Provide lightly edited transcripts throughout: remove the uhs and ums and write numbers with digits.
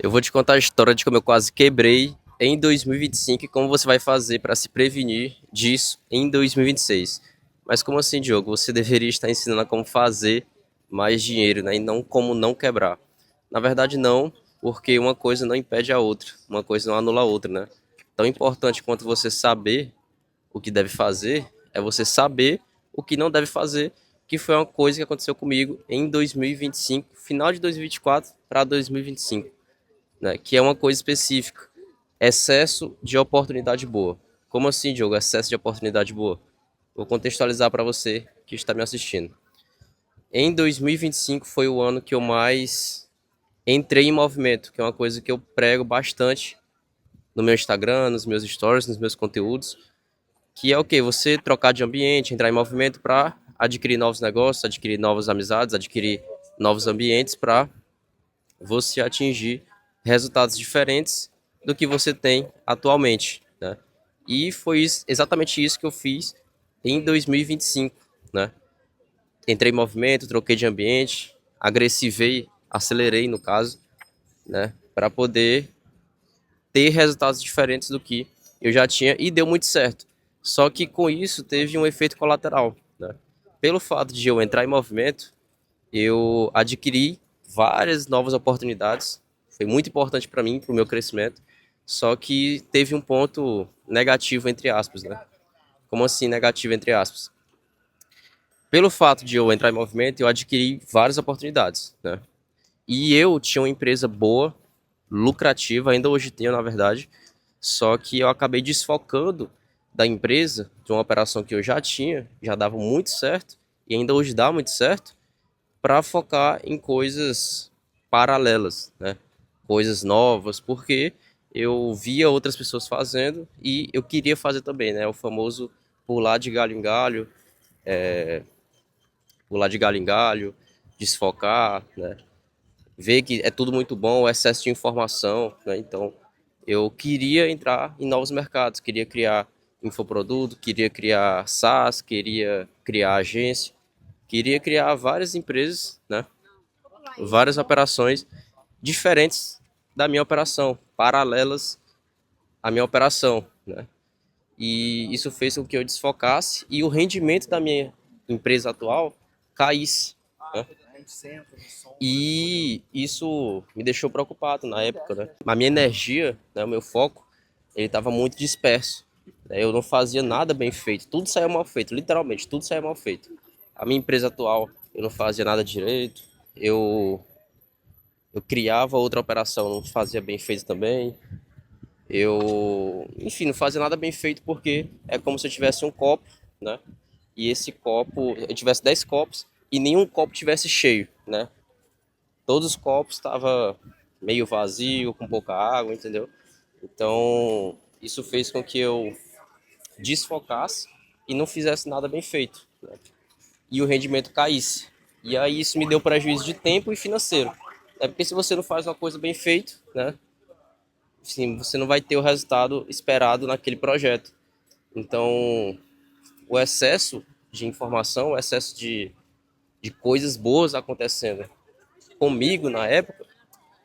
Eu vou te contar a história de como eu quase quebrei em 2025 e como você vai fazer para se prevenir disso em 2026. Mas como assim, Diogo? Você deveria estar ensinando a como fazer mais dinheiro, né? E não como não quebrar. Na verdade, não, porque uma coisa não impede a outra, uma coisa não anula a outra, né? Tão importante quanto você saber o que deve fazer é você saber o que não deve fazer, que foi uma coisa que aconteceu comigo em 2025, final de 2024 para 2025, né? Que é uma coisa específica. Excesso de oportunidade boa. Como assim, Diogo? Excesso de oportunidade boa? Vou contextualizar para você que está me assistindo. Em 2025 foi o ano que eu mais entrei em movimento, que é uma coisa que eu prego bastante no meu Instagram, nos meus stories, nos meus conteúdos, que é o quê? Você trocar de ambiente, entrar em movimento para adquirir novos negócios, adquirir novas amizades, adquirir novos ambientes para você atingir resultados diferentes do que você tem atualmente, né? E foi exatamente isso que eu fiz em 2025, né? Entrei em movimento, troquei de ambiente, agressivei, acelerei no caso, né? Para poder ter resultados diferentes do que eu já tinha e deu muito certo. Só que com isso teve um efeito colateral, né? Pelo fato de eu entrar em movimento, eu adquiri várias novas oportunidades. Foi muito importante para mim, para o meu crescimento. Só que teve um ponto negativo, entre aspas, né? Como assim negativo, entre aspas? Pelo fato de eu entrar em movimento, eu adquiri várias oportunidades, né? E eu tinha uma empresa boa, lucrativa, ainda hoje tenho, na verdade. Só que eu acabei desfocando da empresa, de uma operação que eu já tinha, já dava muito certo, e ainda hoje dá muito certo, para focar em coisas paralelas, né? Coisas novas, porque eu via outras pessoas fazendo e eu queria fazer também, né? O famoso pular de galho em galho, pular de galho em galho, desfocar, né? Ver que é tudo muito bom, o excesso de informação, né? Então, eu queria entrar em novos mercados, queria criar infoproduto, queria criar SaaS, queria criar agência, queria criar várias empresas, né? Várias operações diferentes da minha operação, paralelas à minha operação, né? E isso fez com que eu desfocasse e o rendimento da minha empresa atual caísse, né? E isso me deixou preocupado na época, né? A minha energia, né, o meu foco, ele estava muito disperso. Né? Eu não fazia nada bem feito, tudo saía mal feito, literalmente, tudo saía mal feito. A minha empresa atual, eu não fazia nada direito, eu criava outra operação, não fazia bem feito também. Enfim, não fazia nada bem feito porque é como se eu tivesse um copo, né? E esse copo, eu tivesse 10 copos e nenhum copo tivesse cheio, né? Todos os copos estavam meio vazio, com pouca água, entendeu? Então, isso fez com que eu desfocasse e não fizesse nada bem feito, né? E o rendimento caísse. E aí isso me deu prejuízo de tempo e financeiro. É porque se você não faz uma coisa bem feita, né? Sim, você não vai ter o resultado esperado naquele projeto. Então, o excesso de informação, o excesso de coisas boas acontecendo comigo na época,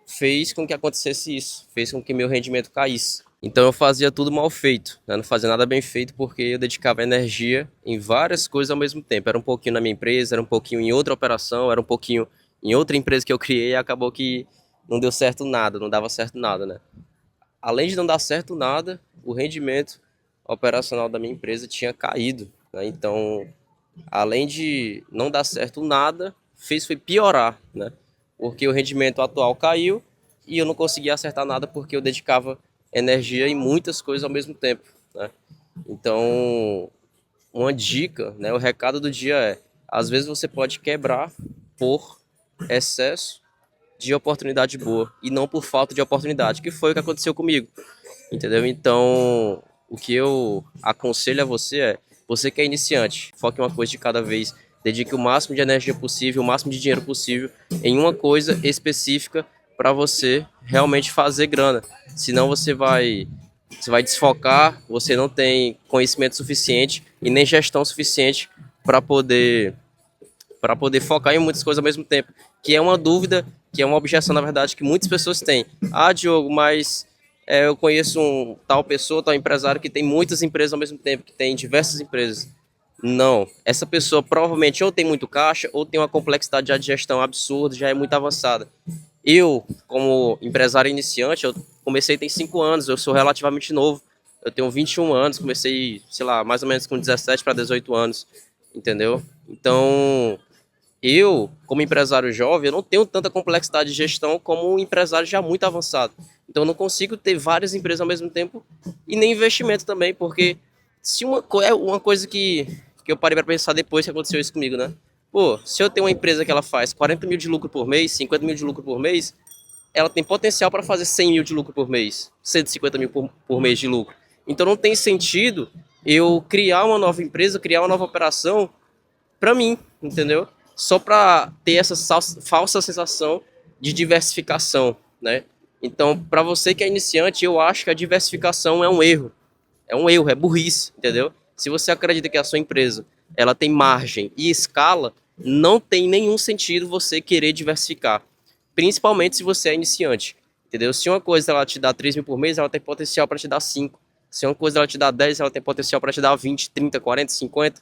fez com que acontecesse isso, fez com que meu rendimento caísse. Então eu fazia tudo mal feito, né? Não fazia nada bem feito porque eu dedicava energia em várias coisas ao mesmo tempo. Era um pouquinho na minha empresa, era um pouquinho em outra operação, era um pouquinho em outra empresa que eu criei e acabou que não deu certo nada, não dava certo nada, né? Além de não dar certo nada, o rendimento operacional da minha empresa tinha caído, né? Então, além de não dar certo nada, fez foi piorar, né? Porque o rendimento atual caiu e eu não conseguia acertar nada porque eu dedicava energia em muitas coisas ao mesmo tempo, né? Então, uma dica, né? O recado do dia é: às vezes você pode quebrar por excesso de oportunidade boa e não por falta de oportunidade, que foi o que aconteceu comigo, entendeu? Então, o que eu aconselho a você é: você que é iniciante, foque em uma coisa de cada vez, dedique o máximo de energia possível, o máximo de dinheiro possível em uma coisa específica para você realmente fazer grana. Senão você vai desfocar, você não tem conhecimento suficiente e nem gestão suficiente para poder focar em muitas coisas ao mesmo tempo, que é uma dúvida que é uma objeção, na verdade, que muitas pessoas têm. Ah, Diogo, mas eu conheço um tal pessoa, tal empresário que tem muitas empresas ao mesmo tempo, que tem diversas empresas. Não, essa pessoa provavelmente ou tem muito caixa ou tem uma complexidade de gestão absurda, já é muito avançada. Eu, como empresário iniciante, eu comecei tem 5 anos, eu sou relativamente novo. Eu tenho 21 anos, comecei, sei lá, mais ou menos com 17 para 18 anos, entendeu? Então, eu, como empresário jovem, eu não tenho tanta complexidade de gestão como um empresário já muito avançado. Então, eu não consigo ter várias empresas ao mesmo tempo e nem investimento também, porque se é uma coisa que eu parei para pensar depois que aconteceu isso comigo, né? Pô, se eu tenho uma empresa que ela faz 40 mil de lucro por mês, 50 mil de lucro por mês, ela tem potencial para fazer 100 mil de lucro por mês, 150 mil por mês de lucro. Então não tem sentido eu criar uma nova empresa, criar uma nova operação para mim, entendeu? Só para ter essa falsa sensação de diversificação, né? Então, para você que é iniciante, eu acho que a diversificação é um erro. É um erro, é burrice, entendeu? Se você acredita que a sua empresa ela tem margem e escala, não tem nenhum sentido você querer diversificar. Principalmente se você é iniciante, entendeu? Se uma coisa ela te dá 3 mil por mês, ela tem potencial para te dar 5. Se uma coisa ela te dá 10, ela tem potencial para te dar 20, 30, 40, 50.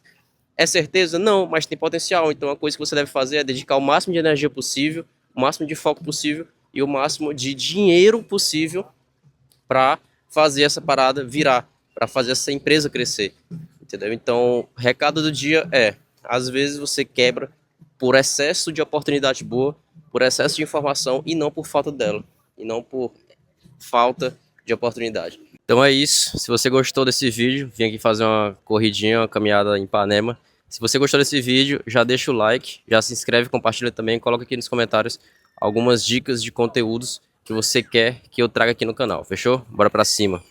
É certeza? Não, mas tem potencial. Então a coisa que você deve fazer é dedicar o máximo de energia possível, o máximo de foco possível e o máximo de dinheiro possível para fazer essa parada virar, para fazer essa empresa crescer, entendeu? Então, o recado do dia é: às vezes você quebra por excesso de oportunidade boa, por excesso de informação e não por falta dela, e não por falta de oportunidade. Então é isso. Se você gostou desse vídeo, vim aqui fazer uma corridinha, uma caminhada em Ipanema. Se você gostou desse vídeo, já deixa o like, já se inscreve, compartilha também, coloca aqui nos comentários algumas dicas de conteúdos que você quer que eu traga aqui no canal, fechou? Bora pra cima!